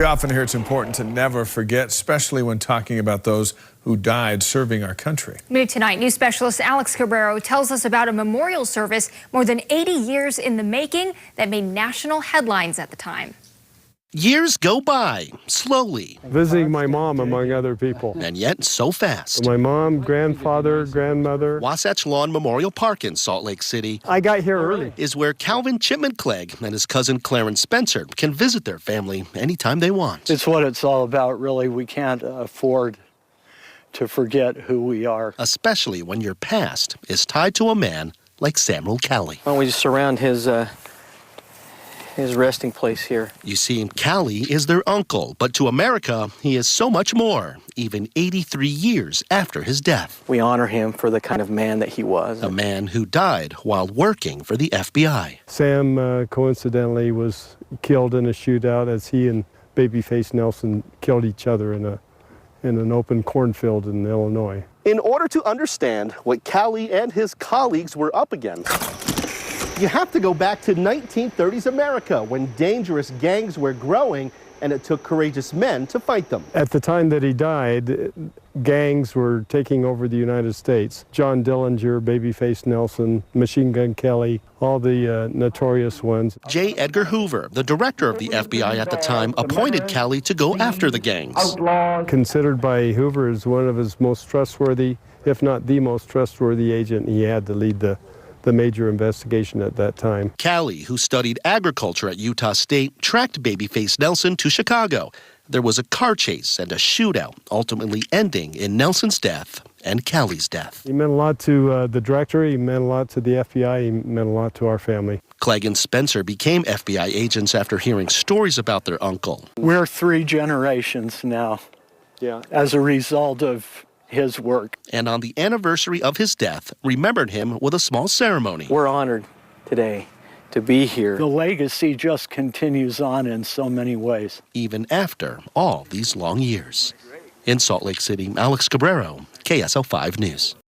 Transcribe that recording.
We often hear it's important to never forget, especially when talking about those who died serving our country. New tonight, news specialist Alex Cabrero tells us about a memorial service more than 80 years in the making that made national headlines at the time. Years go by, slowly. Visiting my mom, among other people. And yet, so fast. My mom, grandfather, grandmother. Wasatch Lawn Memorial Park in Salt Lake City I got here early. is where Calvin Chipman Clegg and his cousin Claron Spencer can visit their family anytime they want. It's what it's all about, really. We can't afford to forget who we are. Especially when your past is tied to a man like Samuel Calley. Why don't we just surround his resting place here? You see, Calley is their uncle, but to America, he is so much more, even 83 years after his death. We honor him for the kind of man that he was. A man who died while working for the FBI. Sam, coincidentally, was killed in a shootout as he and Babyface Nelson killed each other in an open cornfield in Illinois. In order to understand what Calley and his colleagues were up against, you have to go back to 1930s America when dangerous gangs were growing and it took courageous men to fight them. At the time that he died, gangs were taking over the United States. John Dillinger, Babyface Nelson, Machine Gun Kelly, all the notorious ones. J. Edgar Hoover, the director of the FBI at the time, appointed Calley to go after the gangs. Considered by Hoover as one of his most trustworthy, if not the most trustworthy agent, he had to lead the major investigation at that time. Calley, who studied agriculture at Utah State, tracked Babyface Nelson to Chicago. There was a car chase and a shootout, ultimately ending in Nelson's death and Calley's death. He meant a lot to the director, he meant a lot to the FBI, he meant a lot to our family. Clegg and Spencer became FBI agents after hearing stories about their uncle. We're 3 generations now as a result of his work. And on the anniversary of his death, remembered him with a small ceremony. We're honored today to be here. The legacy just continues on in so many ways. Even after all these long years. In Salt Lake City, Alex Cabrero, KSL 5 News.